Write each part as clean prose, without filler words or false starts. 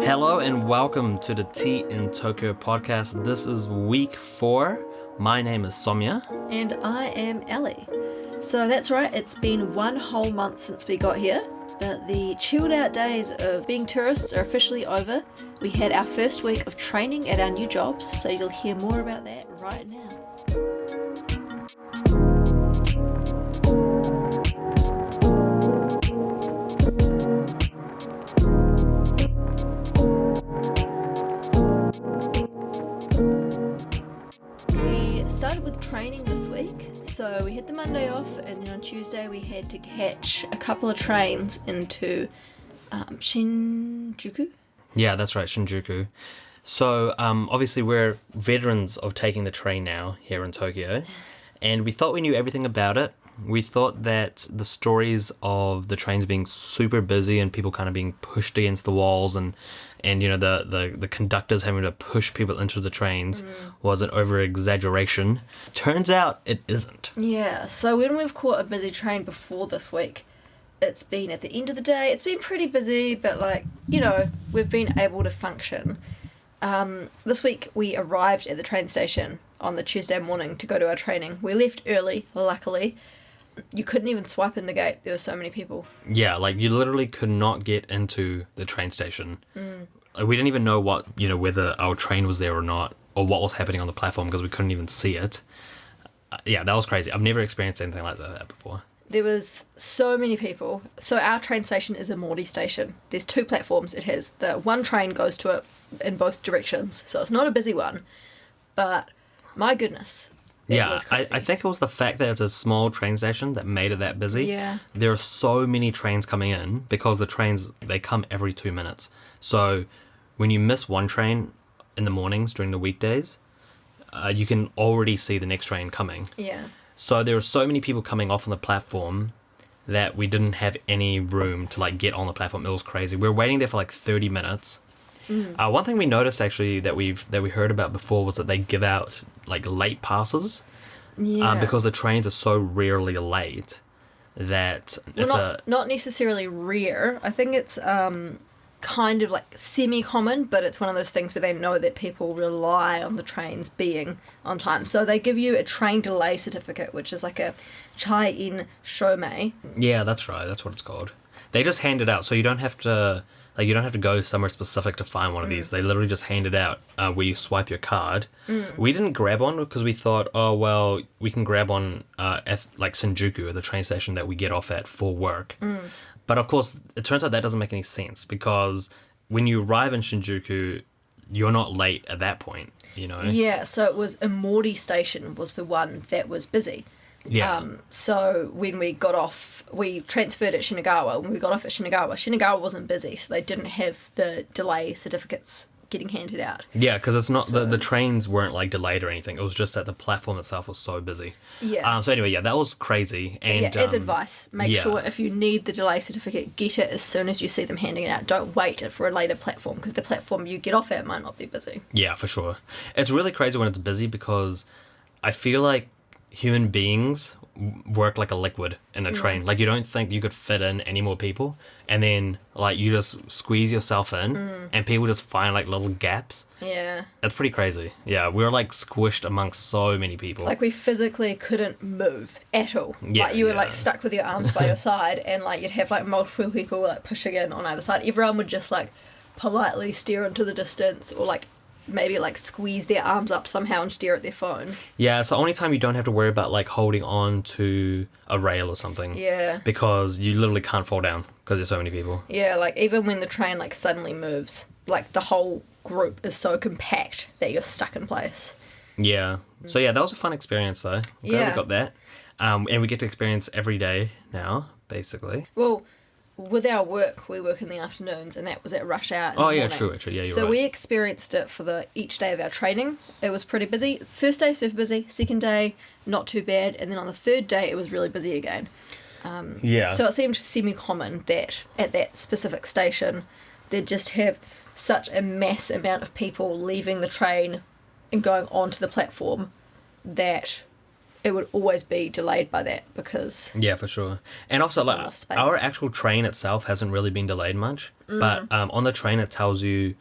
Hello and welcome to the Tea in Tokyo podcast. This is week 4. My name is Somya. And I am Ellie. So that's right, it's been 1 whole month since we got here, but the chilled out days of being tourists are officially over. We had our first week of training at our new jobs, so you'll hear more about that right now. Started with training this week, so we had the Monday off, and then on Tuesday we had to catch a couple of trains into Shinjuku. Yeah, that's right, Shinjuku. So obviously we're veterans of taking the train now here in Tokyo, and we thought we knew everything about it. We thought that the stories of the trains being super busy and people kind of being pushed against the walls and you know the conductors having to push people into the trains was an over-exaggeration. Turns out it isn't. Yeah, so when we've caught a busy train before this week, it's been at the end of the day, it's been pretty busy, but we've been able to function. This week we arrived at the train station on the Tuesday morning to go to our training. We left early, luckily. You couldn't even swipe in the gate. There were so many people. Yeah, you literally could not get into the train station. We didn't even know whether our train was there or not, or what was happening on the platform because we couldn't even see it. Yeah, that was crazy. I've never experienced anything like that before. There was so many people. So our train station is a Mori station. There's 2 platforms it has. The one train goes to it in both directions, so it's not a busy one. But my goodness. Yeah, I think it was the fact that it's a small train station that made it that busy. Yeah. There are so many trains coming in because the trains, they come every 2 minutes. So when you miss one train in the mornings during the weekdays, you can already see the next train coming. Yeah. So there were so many people coming off on the platform that we didn't have any room to get on the platform. It was crazy. We were waiting there for 30 minutes. One thing we noticed actually that we heard about before was that they give out late passes, because the trains are so rarely late that not necessarily rare. I think it's kind of semi-common, but it's one of those things where they know that people rely on the trains being on time. So they give you a train delay certificate, which is like a chai-in shomei. Yeah, that's right. That's what it's called. They just hand it out, so you don't have to. You don't have to go somewhere specific to find one of these. They literally just hand it out where you swipe your card. We didn't grab one because we thought, we can grab one at Shinjuku, at the train station that we get off at for work. But of course, it turns out that doesn't make any sense because when you arrive in Shinjuku, you're not late at that point, Yeah, so it was Mori station was the one that was busy. Yeah. So when we got off, we transferred at Shinagawa. When we got off at Shinagawa wasn't busy, so they didn't have the delay certificates getting handed out. Yeah, because it's not the trains weren't delayed or anything. It was just that the platform itself was so busy. Yeah. So anyway, that was crazy. And as advice, make sure if you need the delay certificate, get it as soon as you see them handing it out. Don't wait for a later platform because the platform you get off at might not be busy. Yeah, for sure. It's really crazy when it's busy because I feel like human beings work like a liquid in a train. You don't think you could fit in any more people, and then you just squeeze yourself in and people just find little gaps. Yeah, it's pretty crazy. Yeah, we were squished amongst so many people. We physically couldn't move at all. Yeah, you were stuck with your arms by your side, and you'd have multiple people pushing in on either side. Everyone would just politely stare into the distance, or maybe squeeze their arms up somehow and stare at their phone. Yeah, it's the only time you don't have to worry about holding on to a rail or something. Yeah. Because you literally can't fall down because there's so many people. Yeah, even when the train suddenly moves, the whole group is so compact that you're stuck in place. Yeah. So that was a fun experience though. I'm glad we got that. And we get to experience every day now, basically. Well, with our work, we work in the afternoons, and that was at rush hour in the morning. True. Yeah, you're so right. we experienced it for each day of our training. It was pretty busy. First day, super busy. Second day, not too bad. And then on the third day, it was really busy again. So it seemed semi-common that at that specific station, they'd just have such a mass amount of people leaving the train and going onto the platform that it would always be delayed by that because Yeah, for sure. And also, there's not like, enough space. our actual train itself hasn't really been delayed much. But on the train, it tells you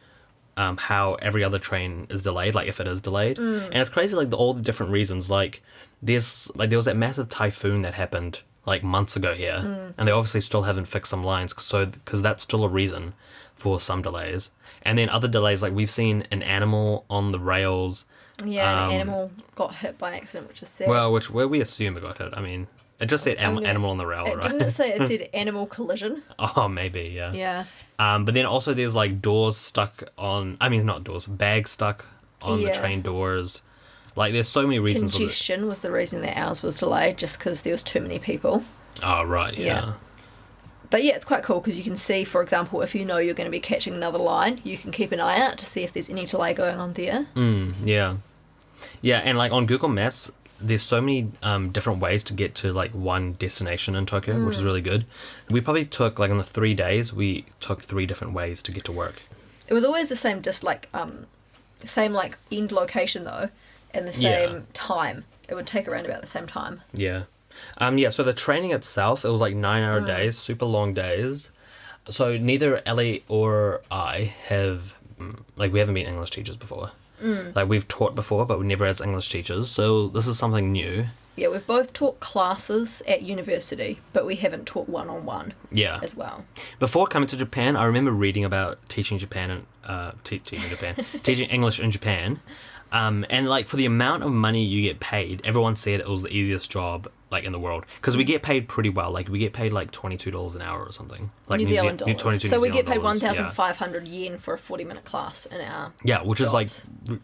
how every other train is delayed, like if it is delayed. And it's crazy, like, all the different reasons. Like, there was that massive typhoon that happened, like, months ago here. And they obviously still haven't fixed some lines, because that's still a reason for some delays. And then other delays, like, we've seen an animal on the rails. Yeah, an animal got hit by accident, which is sad. Well, where we assume it got hit. I mean, it just said animal on the rail, right? Didn't it say it said animal collision? Oh, maybe, yeah. Yeah. But then also there's, like, doors stuck on... I mean, not doors. Bags stuck on the train doors. Like, there's so many reasons. Congestion was the reason that ours was delayed, just because there was too many people. Oh, right, yeah. But yeah, it's quite cool because you can see, for example, if you know you're going to be catching another line, you can keep an eye out to see if there's any delay going on there. Yeah. Yeah, and, like, on Google Maps, there's so many different ways to get to, like, one destination in Tokyo, which is really good. We probably took, like, on the 3 days, we took 3 different ways to get to work. It was always the same, just like, same, like, end location, though, and the same time. It would take around about the same time. Yeah. So the training itself, it was, like, 9-hour days, super long days. So neither Ellie or I have, like, we haven't been English teachers before. Like, we've taught before, but we never as English teachers, so this is something new. Yeah, we've both taught classes at university, but we haven't taught one-on-one as well. Before coming to Japan, I remember reading about teaching Japan and teaching English in Japan. And, like, for the amount of money you get paid, everyone said it was the easiest job, like, in the world. Because we get paid pretty well. Like, we get paid, like, $22 an hour or something. Like, New Zealand dollars. 22 so New we get Zealand paid dollars, 1,500 yen for a 40-minute class in our which jobs. is, like,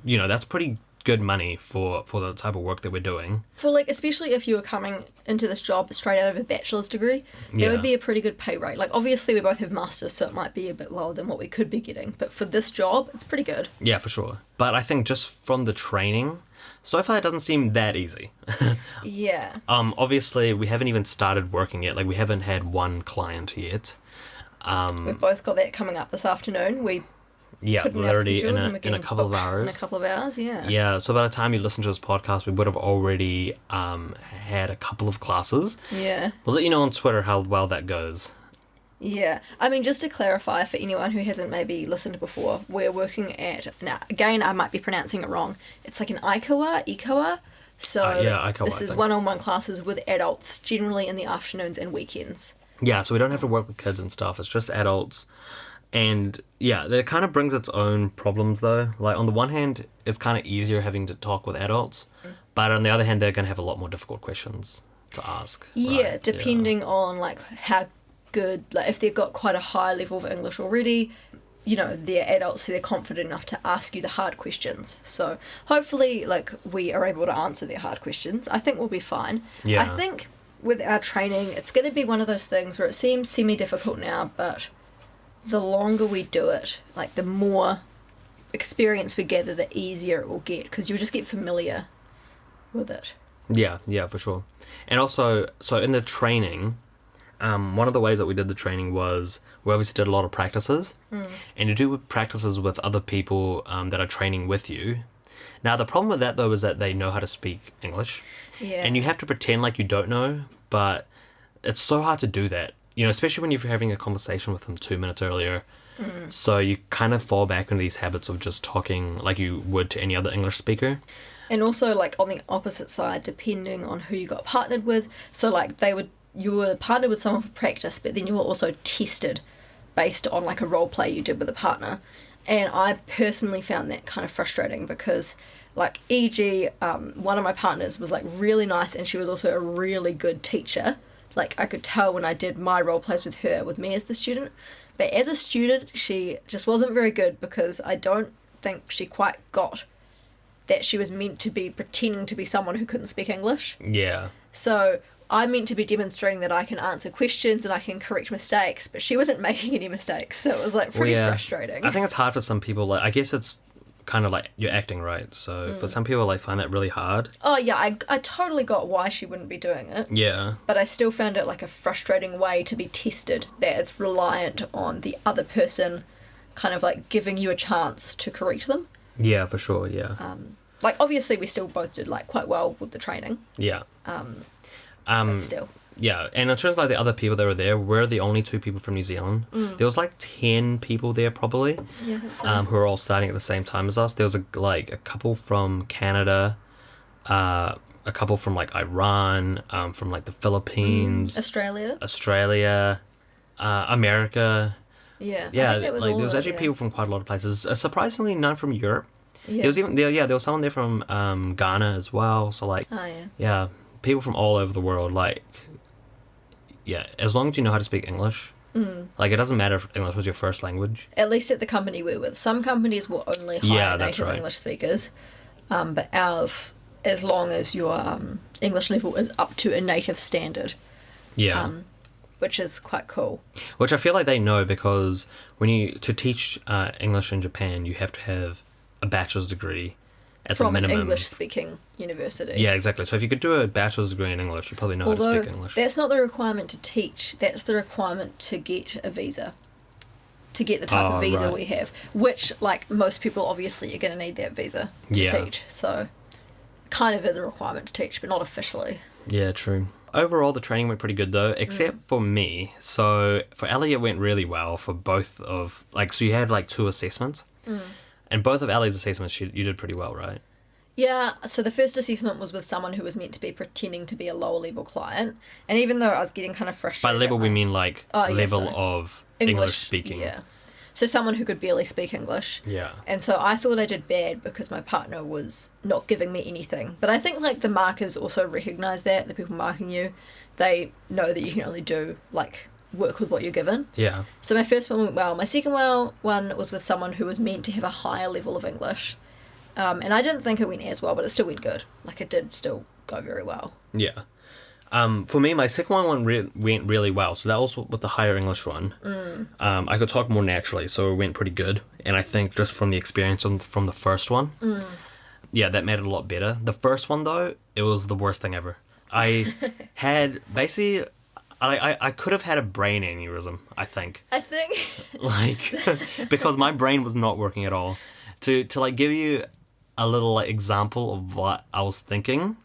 you know, that's pretty good money for the type of work that we're doing. For, like, especially if you were coming into this job straight out of a bachelor's degree, that would be a pretty good pay rate. Like, obviously we both have masters, so it might be a bit lower than what we could be getting, but for this job, it's pretty good. Yeah, for sure. But I think just from the training, so far it doesn't seem that easy. Yeah. Obviously we haven't even started working yet. Like, we haven't had one client yet. We've both got that coming up this afternoon. We put in our literally schedules in and we're a getting couple of booked hours. In a couple of hours, yeah. Yeah, so by the time you listen to this podcast, we would have already had a couple of classes. Yeah. We'll let you know on Twitter how well that goes. Yeah. I mean, just to clarify for anyone who hasn't maybe listened before, we're working at... Now, again, I might be pronouncing it wrong. It's like an Ikawa. So Ikawa, this is one-on-one classes with adults, generally in the afternoons and weekends. Yeah, so we don't have to work with kids and stuff. It's just adults. And, yeah, that kind of brings its own problems, though. Like, on the one hand, it's kind of easier having to talk with adults. But on the other hand, they're going to have a lot more difficult questions to ask. Yeah, right? depending on, like, how good... Like, if they've got quite a high level of English already, you know, they're adults, so they're confident enough to ask you the hard questions. So, hopefully, like, we are able to answer their hard questions. I think we'll be fine. Yeah. I think with our training, it's going to be one of those things where it seems semi-difficult now, but... the longer we do it, like, the more experience we gather, the easier it will get, because you'll just get familiar with it. Yeah, for sure. And also, so in the training, one of the ways that we did the training was we obviously did a lot of practices, and you do practices with other people that are training with you. Now, the problem with that, though, is that they know how to speak English, and you have to pretend like you don't know, but it's so hard to do that. You know, especially when you're having a conversation with them 2 minutes earlier. So you kind of fall back into these habits of just talking like you would to any other English speaker. And also, like, on the opposite side, depending on who you got partnered with. So, like, you were partnered with someone for practice, but then you were also tested based on, like, a role play you did with a partner. And I personally found that kind of frustrating because, like, e.g., one of my partners was, like, really nice, and she was also a really good teacher. Like, I could tell when I did my role plays with her, with me as the student. But as a student, she just wasn't very good because I don't think she quite got that she was meant to be pretending to be someone who couldn't speak English. Yeah. So I'm meant to be demonstrating that I can answer questions and I can correct mistakes, but she wasn't making any mistakes. So it was, like, pretty frustrating. I think it's hard for some people. Like, I guess it's kind of like you're acting, right? So for some people, I find that really hard. Oh yeah, I totally got why she wouldn't be doing it. Yeah. But I still found it like a frustrating way to be tested, that it's reliant on the other person kind of like giving you a chance to correct them. Yeah, for sure, yeah. Like, obviously, we still both did, like, quite well with the training. Yeah. But still. Yeah, and in terms of like the other people that were there, we're the only 2 people from New Zealand. There was like 10 people there probably, Yeah, I think so. who were all starting at the same time as us. There was a couple from Canada, a couple from like Iran, from like the Philippines, Australia. America. Yeah. Yeah, I think that was like all there was of it, actually yeah. people from quite a lot of places. Surprisingly, none from Europe. Yeah. There was someone there from Ghana as well. So like, Oh, yeah. yeah, people from all over the world. Like, yeah, as long as you know how to speak English, like it doesn't matter if English was your first language. At least at the company we're with. Some companies will only hire native English speakers, but ours, as long as your English level is up to a native standard, Yeah, which is quite cool. which I feel like they know because to teach English in Japan, you have to have a bachelor's degree at the From an minimum. English-speaking university. Yeah, exactly. So if you could do a bachelor's degree in English, you probably know how to speak English. That's not the requirement to teach. That's the requirement to get a visa. To get the type of visa we have. Which, like, most people obviously are going to need that visa to teach. So, kind of is a requirement to teach, but not officially. Yeah, true. Overall, the training went pretty good though, except for me. So for Ellie, it went really well for both of, like, so you had like 2 assessments. And both of Ellie's assessments, you did pretty well, right? Yeah, so the first assessment was with someone who was meant to be pretending to be a lower level client. And even though I was getting kind of By frustrated... level, we mean like level so of English speaking. Yeah. So someone who could barely speak English. Yeah. And so I thought I did bad because my partner was not giving me anything. But I think, like, the markers also recognise that, the people marking you, they know that you can only do, like, work with what you're given. Yeah. So my first one went well. My second one was with someone who was meant to have a higher level of English. And I didn't think it went as well, but it still went good. Like, it did still go very well. Yeah. For me, my second one went really well. So that was with the higher English one. I could talk more naturally, so it went pretty good. And I think just from the experience from the first one, yeah, that made it a lot better. The first one, though, it was the worst thing ever. I had basically... I could have had a brain aneurysm, I think. Like, because my brain was not working at all. To like give you a little like example of what I was thinking.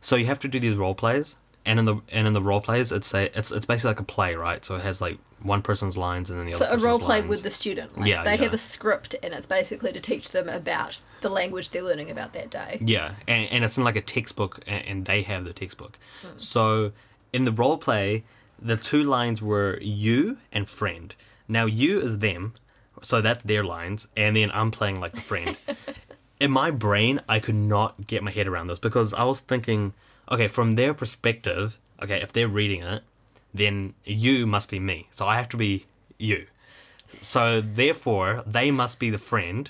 So you have to do these role plays, and in the role plays, it's basically like a play, right? So it has like one person's lines and then the other person's lines. So a role play with the student. Like, they have a script, and it's basically to teach them about the language they're learning about that day. Yeah, and it's in like a textbook, and they have the textbook. So in the role play, the 2 lines were you and friend. Now, you is them, so that's their lines, and then I'm playing like the friend. In my brain, I could not get my head around this because I was thinking, okay, from their perspective, okay, if they're reading it, then you must be me, so I have to be you. So therefore, they must be the friend.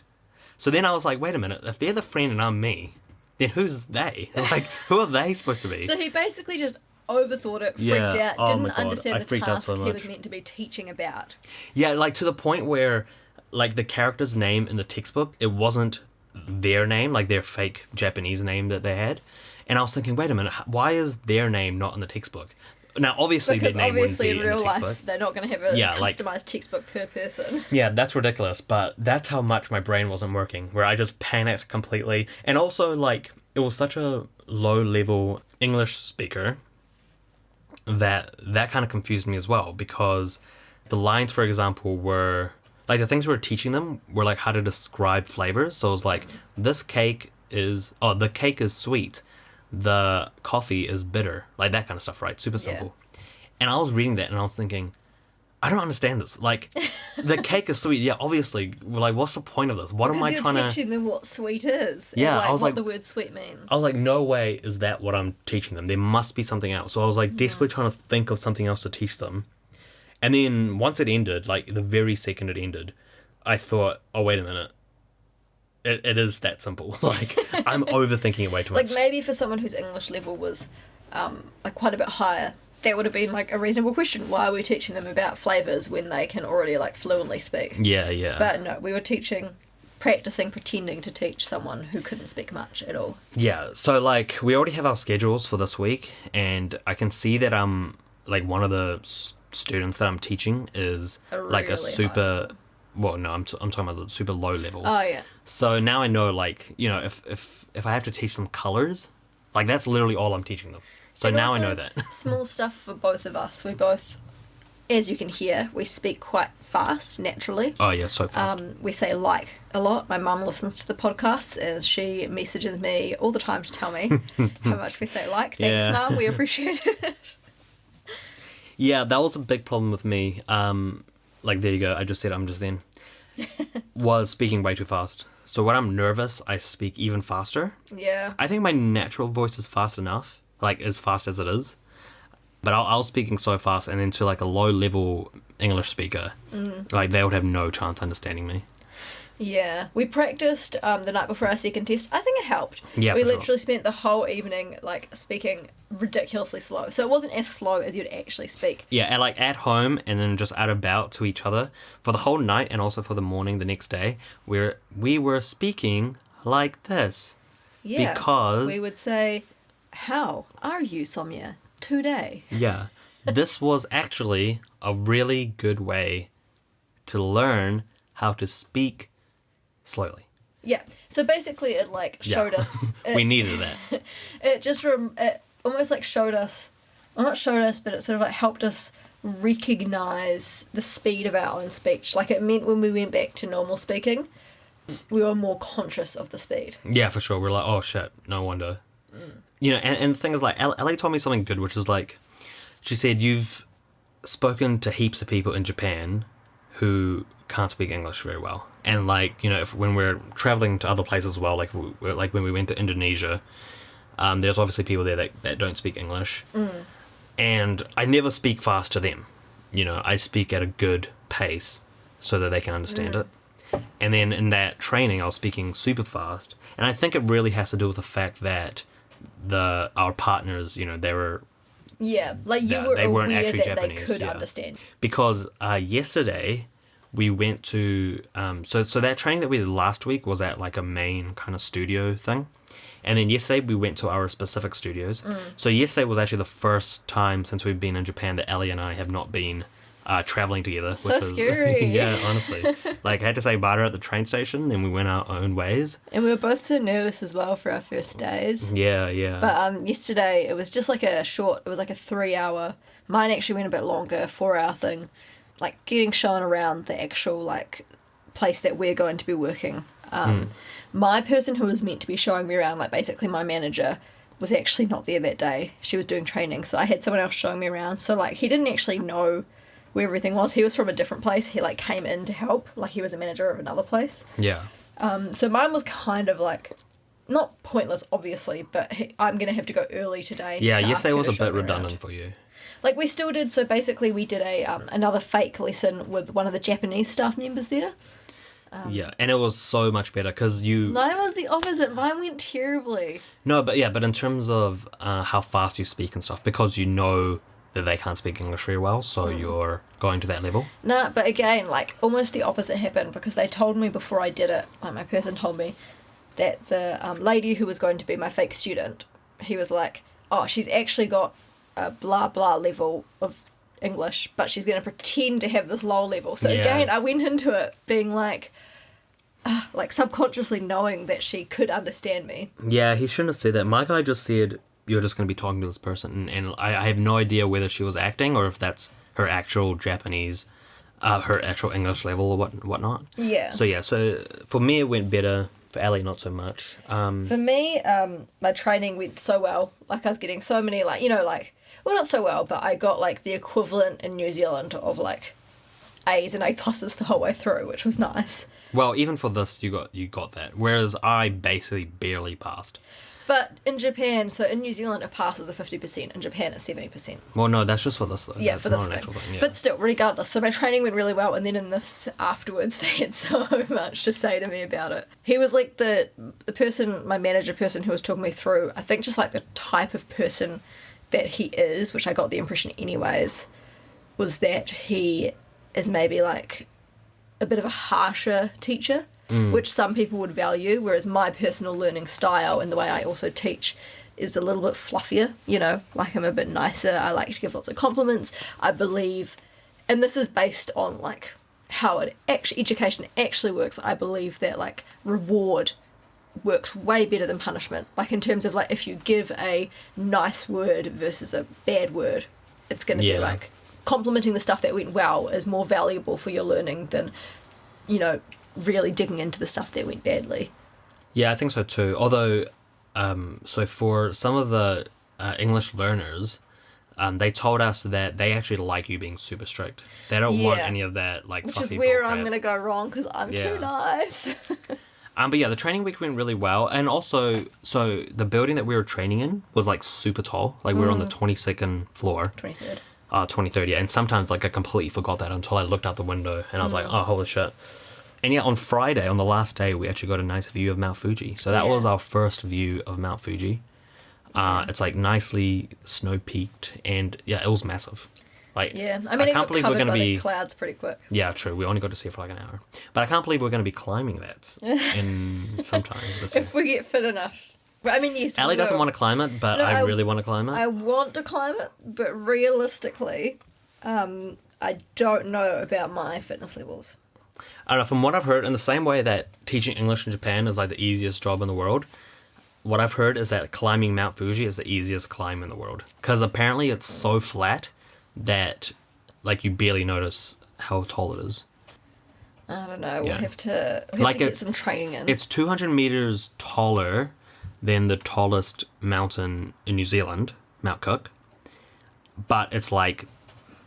So then I was like, wait a minute, if they're the friend and I'm me, then who's they? Like, who are they supposed to be? So he basically just overthought it, freaked out, didn't understand the task he was meant to be teaching about. Yeah, like to the point where, like, the character's name in the textbook, it wasn't their name, like their fake Japanese name that they had. And I was thinking, wait a minute, why is their name not in the textbook? Now, obviously, their name wouldn't be in the textbook. Because obviously, in real life, they're not going to have a customised textbook per person. Yeah, that's ridiculous, but that's how much my brain wasn't working, where I just panicked completely. And also, like, it was such a low-level English speaker that kind of confused me as well, because the lines, for example, were... Like, the things we were teaching them were, like, how to describe flavors. So it was like, this cake is... Oh, the cake is sweet. The coffee is bitter. Like, that kind of stuff, right? Super simple. Yeah. And I was reading that, and I was thinking, I don't understand this. Like, the cake is sweet. Yeah, obviously. Like, what's the point of this? What am I trying to... Because you're teaching them what sweet is. Yeah, and, like, I was what like... the word sweet means. I was like, no way is that what I'm teaching them. There must be something else. So I was, like, desperately trying to think of something else to teach them. And then once it ended, like, the very second it ended, I thought, oh, wait a minute. It is that simple. Like, I'm overthinking it way too much. Like, maybe for someone whose English level was, like, quite a bit higher, that would have been, like, a reasonable question. Why are we teaching them about flavours when they can already, like, fluently speak? Yeah, yeah. But no, we were practicing pretending to teach someone who couldn't speak much at all. Yeah, so, like, we already have our schedules for this week, and I can see that like, one of the students that I'm teaching is, like, a super... well, no, I'm talking about the super low level. Oh, yeah. So now I know, like, you know, if I have to teach them colors, like, that's literally all I'm teaching them. So And now I also, know that. Small stuff for both of us. We both, as you can hear, we speak quite fast, naturally. Oh, yeah, so fast. We say like a lot. My mum listens to the podcasts and she messages me all the time to tell me how much we say like. Thanks, Yeah. Mum. We appreciate it. Yeah, that was a big problem with me. Like, there you go. I just said I'm just then. Was speaking way too fast. So when I'm nervous, I speak even faster. Yeah. I think my natural voice is fast enough, like as fast as it is. But I was speaking so fast, and then to like a low-level English speaker, like they would have no chance understanding me. Yeah. We practiced the night before our second test. I think it helped. Yeah, we for sure. literally spent the whole evening like speaking ridiculously slow. So it wasn't as slow as you'd actually speak. Yeah, and like at home, and then just out about to each other for the whole night, and also for the morning the next day, we were speaking like this. Yeah. Because we would say, "How are you, Somya, today?" yeah, this was actually a really good way to learn how to speak slowly. Yeah. So basically, it like showed us. We needed that. It just it almost like showed us, well, not showed us, but it sort of like helped us recognize the speed of our own speech. Like it meant when we went back to normal speaking, we were more conscious of the speed. Yeah, for sure. We're like, oh shit, no wonder. You know, and the thing is, like, Ellie told me something good, which is like, she said, you've spoken to heaps of people in Japan who can't speak English very well. And like, you know, when we're traveling to other places as well, like when we went to Indonesia, there's obviously people there that don't speak English. And I never speak fast to them. You know, I speak at a good pace so that they can understand it. And then in that training, I was speaking super fast. And I think it really has to do with the fact that our partners, you know, they were... Yeah, like you Yeah, were they weren't aware actually that Japanese, they could yeah. understand. Because yesterday we went to... So that training that we did last week was at like a main kind of studio thing. And then yesterday we went to our specific studios. So yesterday was actually the first time since we've been in Japan that Ellie and I have not been traveling together. So which scary. Yeah, honestly. Like, I had to say bye to her at the train station, then we went our own ways. And we were both so nervous as well for our first days. Yeah, yeah. But yesterday it was just like it was like a 3-hour, mine actually went a bit longer, 4-hour thing, like getting shown around the actual like place that we're going to be working. My person who was meant to be showing me around, like basically my manager, was actually not there that day. She was doing training, so I had someone else showing me around. So like he didn't actually know where everything was. He was from a different place. He like came in to help, like he was a manager of another place. Yeah. So mine was kind of like, not pointless, obviously, but I'm going to have to go early today. Yeah, to ask yesterday her was to a show bit me redundant around. for you. Like, we still did, so basically we did another fake lesson with one of the Japanese staff members there. Yeah, and it was so much better because you... Mine was the opposite. Mine went terribly. No, but in terms of how fast you speak and stuff, because you know that they can't speak English very well, so you're going to that level. No, but again, like, almost the opposite happened because they told me before I did it, like, my person told me that the lady who was going to be my fake student, he was like, oh, she's actually got a blah blah level of English, but she's going to pretend to have this low level. So Yeah. again, I went into it being like subconsciously knowing that she could understand me. Yeah, he shouldn't have said that. My guy just said, you're just going to be talking to this person, and I have no idea whether she was acting or if that's her actual Japanese, her actual English level or whatnot. Yeah. So for me it went better, for Ali not so much. For me, my training went so well. Like, I was getting so many, like, you know, like, well, not so well, but I got, like, the equivalent in New Zealand of, like, A's and A pluses the whole way through, which was nice. Well, even for this, you got that, whereas I basically barely passed. But in Japan, so in New Zealand, a pass is a 50%. In Japan, it's 70%. Well, no, that's just for this, though. Yeah, That's for not this an thing. actual thing. Yeah. But still, regardless, so my training went really well, and then in this afterwards, they had so much to say to me about it. He was like the person, my manager person who was talking me through, I think just like the type of person that he is, which I got the impression anyways, was that he is maybe like a bit of a harsher teacher, which some people would value, whereas my personal learning style and the way I also teach is a little bit fluffier, you know, like I'm a bit nicer, I like to give lots of compliments, I believe, and this is based on like how education actually works, I believe that like reward works way better than punishment. Like in terms of like if you give a nice word versus a bad word, it's going to be like complimenting the stuff that went well is more valuable for your learning than, you know, really digging into the stuff that went badly. Yeah, I think so too. Although, so for some of the English learners, they told us that they actually like you being super strict. They don't want any of that, like, which fluffy is where bull I'm crap. going to go wrong because I'm too nice. But yeah, the training week went really well. And also, so the building that we were training in was, like, super tall. Like, we were on the 22nd floor. 23rd. 23rd, yeah. And sometimes, like, I completely forgot that until I looked out the window and I was like, oh, holy shit. And yeah, on Friday, on the last day, we actually got a nice view of Mount Fuji. So that was our first view of Mount Fuji. It's like nicely snow-peaked, and yeah, it was massive. Like, I mean, it got covered by the clouds pretty quick. Yeah, true. We only got to see it for like an hour, but I can't believe we're going to be climbing that in sometime this year. If we get fit enough. I mean, yes. Ellie doesn't want to climb it, but I really want to climb it. I want to climb it, but realistically, I don't know about my fitness levels. I don't know, from what I've heard, in the same way that teaching English in Japan is like the easiest job in the world, what I've heard is that climbing Mount Fuji is the easiest climb in the world. Because apparently it's so flat that like you barely notice how tall it is. I don't know, we'll have to get some training in. It's 200 meters taller than the tallest mountain in New Zealand, Mount Cook. But it's like,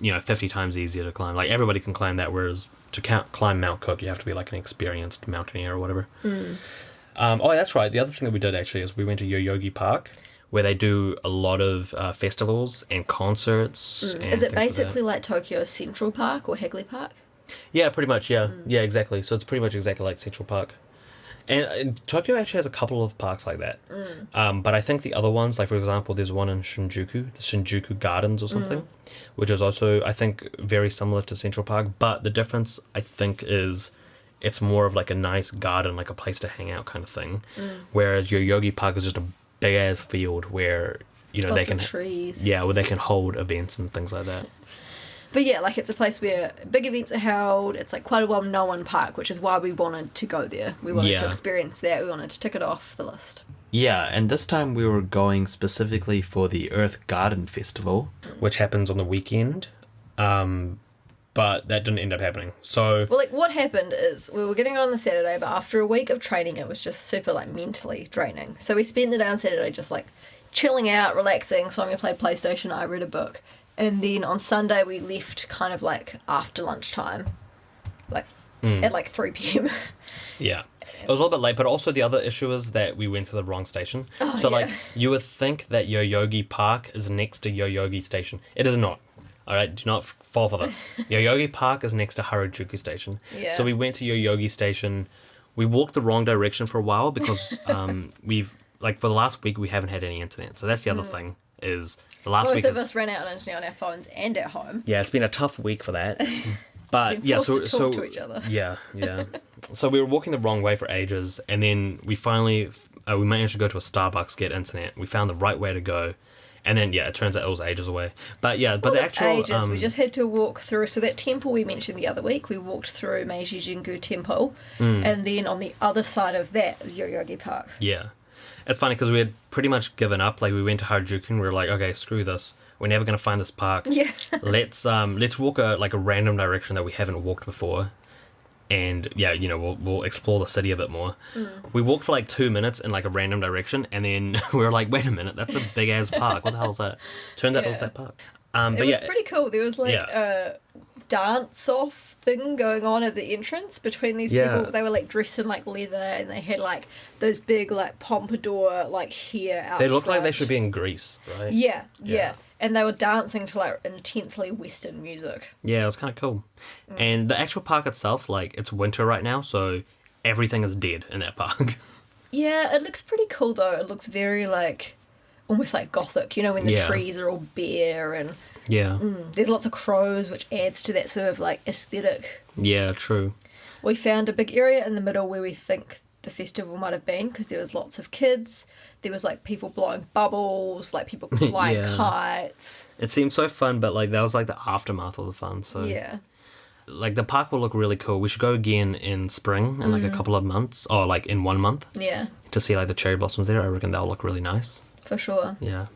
50 times easier to climb. Like, everybody can climb that, whereas to climb Mount Cook, you have to be like an experienced mountaineer or whatever. That's right. The other thing that we did actually is we went to Yoyogi Park, where they do a lot of festivals and concerts. And is it basically like Tokyo's Central Park or Hagley Park? Yeah, pretty much, yeah. Yeah, exactly. So it's pretty much exactly like Central Park. And Tokyo actually has a couple of parks like that. But I think the other ones, like for example, there's one in Shinjuku, the Shinjuku Gardens or something, which is also, I think, very similar to Central Park. But the difference, I think, is it's more of like a nice garden, like a place to hang out kind of thing. Whereas Yoyogi Park is just a big ass field where, they can trees. Yeah, where they can hold events and things like that. But yeah, like it's a place where big events are held. It's like quite a well-known park, which is why we wanted to go there. We wanted to experience that. We wanted to tick it off the list. Yeah, and this time we were going specifically for the Earth Garden Festival, which happens on the weekend. But that didn't end up happening. So, well, like what happened is we were getting on the Saturday, but after a week of training, it was just super like mentally draining. So we spent the day on Saturday just like chilling out, relaxing. Sonia played PlayStation, I read a book. And then on Sunday we left kind of like after lunchtime, like at like 3 p.m. Yeah. It was a little bit late, but also the other issue is that we went to the wrong station. Like you would think that Yoyogi Park is next to Yoyogi Station. It is not. All right, do not fall for this. Yoyogi Park is next to Harajuku Station. Yeah. So we went to Yoyogi Station. We walked the wrong direction for a while because we've like for the last week we haven't had any internet. So that's the other thing is the last week. Both of us ran out on internet on our phones and at home. Yeah, it's been a tough week for that. But yeah, so talk to each other. Yeah. So we were walking the wrong way for ages, and then we finally we managed to go to a Starbucks, get internet. We found the right way to go. And then, it turns out it was ages away. But yeah, but the actual... ages. We just had to walk through... So that temple we mentioned the other week, we walked through Meiji Jingu Temple. And then on the other side of that is Yoyogi Park. Yeah. It's funny because we had pretty much given up. Like, we went to Harajuku and we were like, okay, screw this. We're never going to find this park. Yeah. Let's walk a random direction that we haven't walked before. And we'll explore the city a bit more. We walked for like 2 minutes in like a random direction, and then we were like, wait a minute, that's a big ass park. What the hell is that? Turns out it was that park. It was pretty cool. There was like a dance off thing going on at the entrance between these people. They were like dressed in like leather, and they had like those big like pompadour like hair out. They look front. like they should be in Greece, right? Yeah. And they were dancing to like intensely Western music. Yeah, it was kind of cool. And the actual park itself, like, it's winter right now, so everything is dead in that park. Yeah, it looks pretty cool though. It looks very like, almost like gothic, when the trees are all bare and... Yeah. There's lots of crows, which adds to that sort of like aesthetic. Yeah, true. We found a big area in the middle where we think the festival might have been, because there was lots of kids. There was like people blowing bubbles, like people flying kites. It seemed so fun, but like that was like the aftermath of the fun. So yeah. like the park will look really cool. We should go again in spring in like a couple of months, or like in 1 month. Yeah. To see like the cherry blossoms there. I reckon they'll look really nice. For sure. Yeah.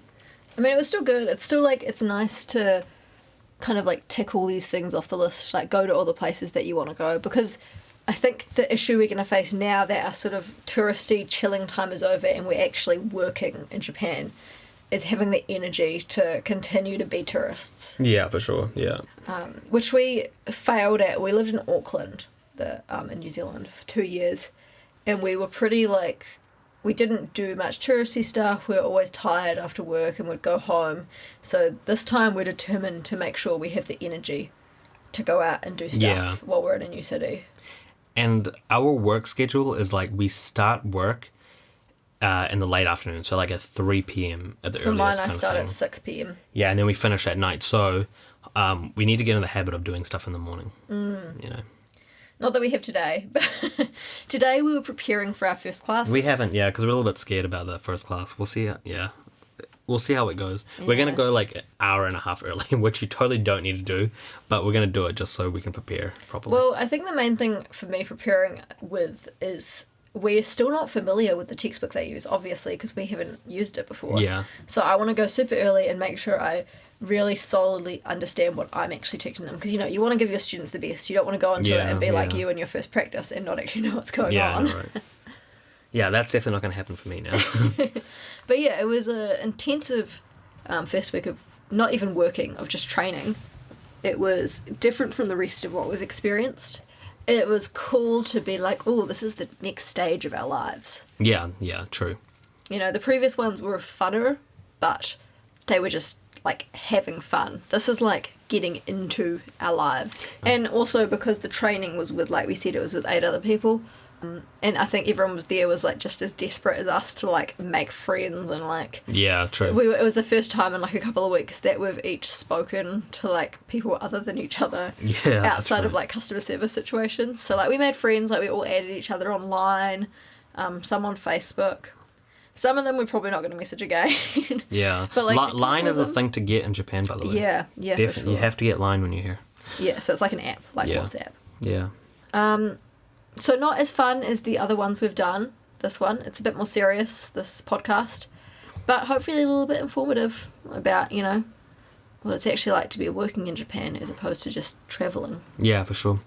I mean, it was still good. It's still like, it's nice to kind of like tick all these things off the list, like go to all the places that you want to go, because I think the issue we're going to face now that our sort of touristy chilling time is over and we're actually working in Japan is having the energy to continue to be tourists. Yeah, for sure. Yeah. Which we failed at. We lived in Auckland, in New Zealand, for 2 years, and we were pretty like, we didn't do much touristy stuff. We were always tired after work and would go home. So this time we're determined to make sure we have the energy to go out and do stuff while we're in a new city. And our work schedule is like we start work in the late afternoon, so like at 3 p.m. at the For earliest. mine, I kind of start thing. at 6 p.m. Yeah, and then we finish at night. So we need to get in the habit of doing stuff in the morning. You know. Not that we have today, but today we were preparing for our first classes. We haven't, yeah, because we're a little bit scared about the first class. We'll see. Yeah. We'll see how it goes. We're going to go like an hour and a half early, which you totally don't need to do, but we're going to do it just so we can prepare properly. Well, I think the main thing for me preparing with is we're still not familiar with the textbook they use, obviously, because we haven't used it before. Yeah. So I want to go super early and make sure I really solidly understand what I'm actually teaching them. Because, you know, you want to give your students the best. You don't want to go into it and be like you in your first practice and not actually know what's going on. Yeah, right. Yeah, that's definitely not going to happen for me now. But yeah, it was an intensive first week of not even working, of just training. It was different from the rest of what we've experienced. It was cool to be like, oh, this is the next stage of our lives. Yeah, true. You know, the previous ones were funner, but they were just like having fun. This is like getting into our lives. And also because the training was with, like we said, it was with 8 other people. And I think everyone was there was like just as desperate as us to like make friends and like... Yeah, true. It was the first time in like a couple of weeks that we've each spoken to like people other than each other outside of like customer service situations. So like we made friends, like we all added each other online, some on Facebook. Some of them we're probably not going to message again. Yeah. But like Line is a thing to get in Japan, by the way. Yeah, Definitely. for sure. You have to get Line when you're here. Yeah, so it's like an app, like WhatsApp. Yeah. So not as fun as the other ones we've done, this one. It's a bit more serious, this podcast. But hopefully a little bit informative about, you know, what it's actually like to be working in Japan as opposed to just travelling. Yeah, for sure.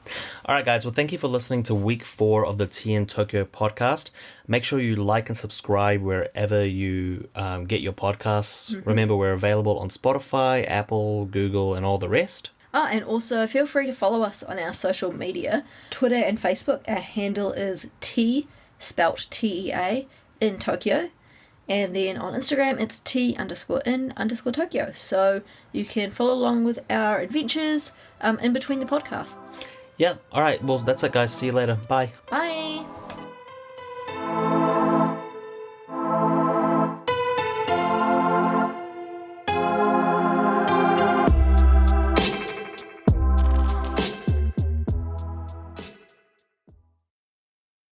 All right, guys. Well, thank you for listening to week 4 of the TN Tokyo podcast. Make sure you like and subscribe wherever you get your podcasts. Mm-hmm. Remember, we're available on Spotify, Apple, Google, and all the rest. And also feel free to follow us on our social media, Twitter and Facebook. Our handle is T, spelt T-E-A, in Tokyo. And then on Instagram, it's T_in_Tokyo. So you can follow along with our adventures in between the podcasts. Yeah. All right. Well, that's it, guys. See you later. Bye. Bye.